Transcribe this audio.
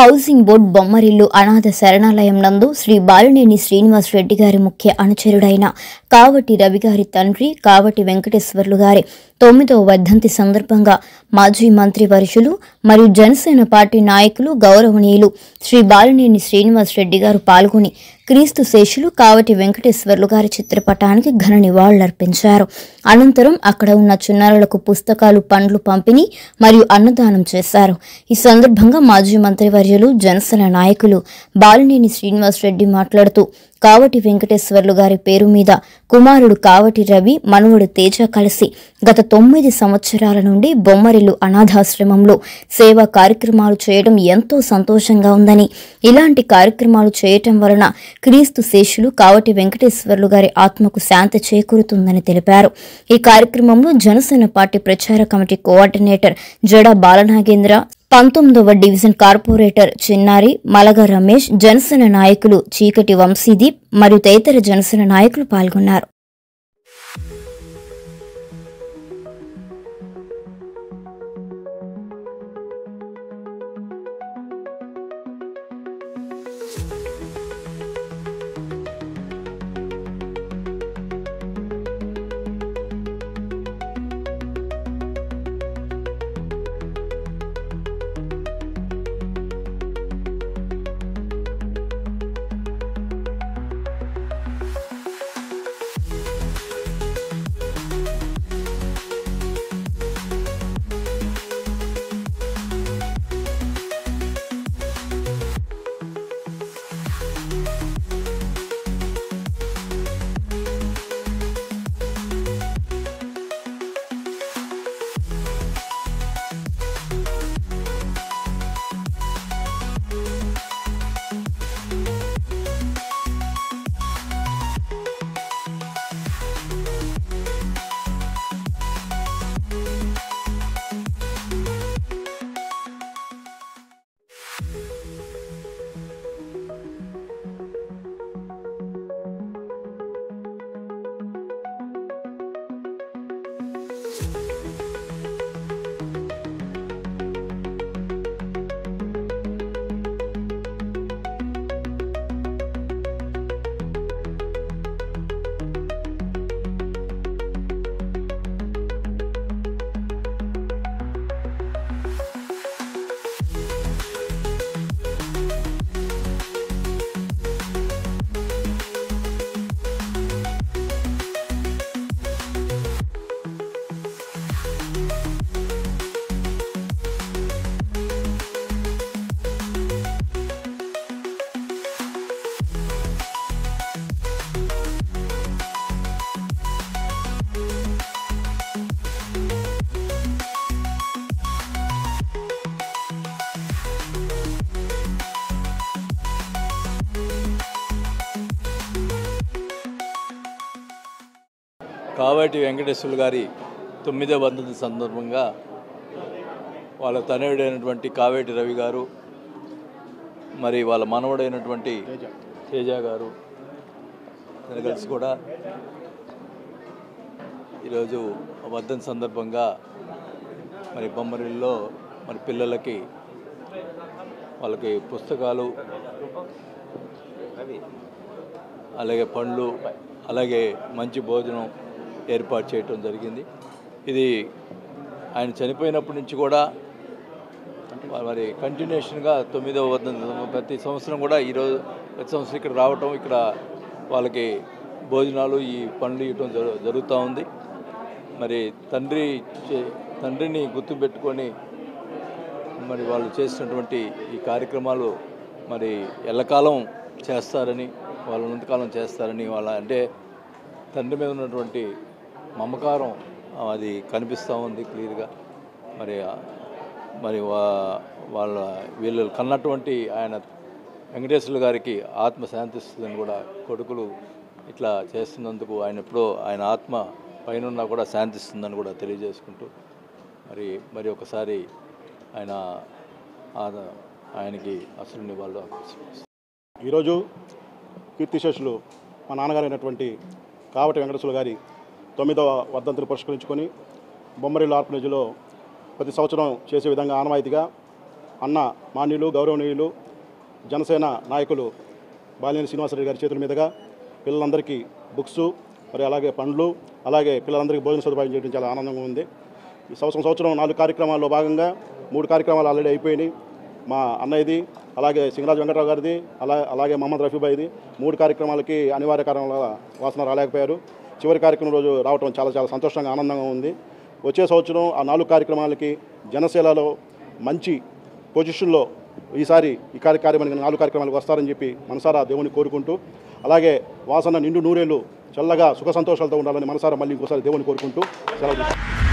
Housing board Bommarillu అనాథ శరణాలయం నందు శ్రీ బాలినేని శ్రీనివాస్ రెడ్డి గారి ముఖ్య అనుచరుడైన కావటి రవి గారి తండ్రి కావటి వెంకటేశ్వర్లు గారి 9వ వర్ధంతి సందర్భంగా మాజీ మంత్రి వర్యులు మరియు జనసేన పార్టీ నాయకులు గౌరవనీయులు శ్రీ బాలినేని శ్రీనివాస్ రెడ్డి గారు పాల్గొని క్రీస్తు శేషులు కావటి వెంకటేశ్వర్లు గారి చిత్రపటానికి ఘన నివాళులర్పించారు. అనంతరం అక్కడ ఉన్న చిన్నారులకు పుస్తకాలు, పండ్లు పంపిణీ మరియు అన్నదానం చేశారు. ఈ సందర్భంగా మాజీ మంత్రి వర్యులు జనసేన నాయకులు బాలినేని శ్రీనివాస్ రెడ్డి మాట్లాడుతూ కావటి వెంకటేశ్వర్లు గారి పేరు మీద కుమారుడు కావటి రవి, మనవడు తేజ కలిసి గత 9 సంవత్సరాల నుండి బొమ్మరిల్లు అనాథాశ్రమంలో సేవా కార్యక్రమాలు చేయడం ఎంతో సంతోషంగా ఉందని, ఇలాంటి కార్యక్రమాలు చేయటం వలన క్రీస్తు శేషులు కావటి వెంకటేశ్వర్లు గారి ఆత్మకు శాంతి చేకూరుతుందని తెలిపారు. ఈ కార్యక్రమంలో జనసేన పార్టీ ప్రచార కమిటీ కోఆర్డినేటర్ జడ బాలనాగేంద్ర, 19వ డివిజన్ కార్పొరేటర్ చిన్నారి మలగ రమేష్, జనసేన నాయకులు చీకటి వంశీదీప్ మరియు తదితర జనసేన నాయకులు పాల్గొన్నారు. కావటి వెంకటేశ్వర్లు గారి 9వ వర్ధంతి సందర్భంగా వాళ్ళ తనయుడైనటువంటి కావేటి రవి గారు, మరి వాళ్ళ మనవడైనటువంటి తేజ గారు కలిసి కూడా ఈరోజు వర్ధంతి సందర్భంగా మరి బొమ్మరిల్లో మరి పిల్లలకి వాళ్ళకి పుస్తకాలు, అలాగే పండ్లు, అలాగే మంచి భోజనం ఏర్పాటు చేయటం జరిగింది. ఇది ఆయన చనిపోయినప్పటి నుంచి కూడా మరి కంటిన్యూషన్గా 9వ వర్ధంతి ప్రతి సంవత్సరం కూడా ఈరోజు ప్రతి సంవత్సరం ఇక్కడ రావటం, ఇక్కడ వాళ్ళకి భోజనాలు, ఈ పండ్లు ఇవ్వటం జరుగుతూ ఉంది. మరి తండ్రిని గుర్తుపెట్టుకొని మరి వాళ్ళు చేసినటువంటి ఈ కార్యక్రమాలు మరి ఎల్లకాలం చేస్తారని, వాళ్ళ ఉన్నంతకాలం చేస్తారని, వాళ్ళ అంటే తండ్రి మీద ఉన్నటువంటి మమకారం అది కనిపిస్తూ ఉంది క్లియర్గా. మరి వాళ్ళ వీళ్ళు కన్నటువంటి ఆయన వెంకటేశ్వర్లు గారికి ఆత్మ శాంతిస్తుందని కూడా కొడుకులు ఇట్లా చేస్తున్నందుకు ఆయన ఆత్మ పైన కూడా శాంతిస్తుందని కూడా తెలియజేసుకుంటూ మరి ఒకసారి ఆయనకి అసలు నివాళులు. ఈరోజు కీర్తిశేషులు మా నాన్నగారైనటువంటి కావటి వెంకటేశ్వర్లు గారి 9వ వర్ధంతిని పురస్కరించుకొని బొమ్మరిల్లు ఆర్ఫనేజ్లో ప్రతి సంవత్సరం చేసే విధంగా ఆనవాయితీగా అన్న మాన్యులు గౌరవనీయులు జనసేన నాయకులు బాలినేని శ్రీనివాసరెడ్డి గారి చేతుల మీదుగా పిల్లలందరికీ బుక్స్ మరి అలాగే పండ్లు అలాగే పిల్లలందరికీ భోజన సదుపాయం చేయడం చాలా ఆనందంగా ఉంది. ఈ సంవత్సరం 4 కార్యక్రమాల్లో భాగంగా 3 కార్యక్రమాలు ఆల్రెడీ అయిపోయినాయి. మా అన్నయ్యది, అలాగే సింగరాజు వెంకటరావు గారిది, అలాగే మహమ్మద్ రఫీబాయిది 3 కార్యక్రమాలకి అనివార్య కారణాల వాసన రాలేకపోయారు. చివరి కార్యక్రమం రోజు రావడం చాలా చాలా సంతోషంగా ఆనందంగా ఉంది. వచ్చే సంవత్సరం ఆ 4 కార్యక్రమాలకి జనసేనలో మంచి పొజిషన్లో ఈసారి ఈ కార్యక్రమానికి 4 కార్యక్రమాలకు వస్తారని చెప్పి మనసారా దేవుని కోరుకుంటూ, అలాగే వాసన నిండు నూరేళ్ళు చల్లగా సుఖ సంతోషాలతో ఉండాలని మనసారా మళ్ళీ ఇంకోసారి దేవుని కోరుకుంటూ సెలవు.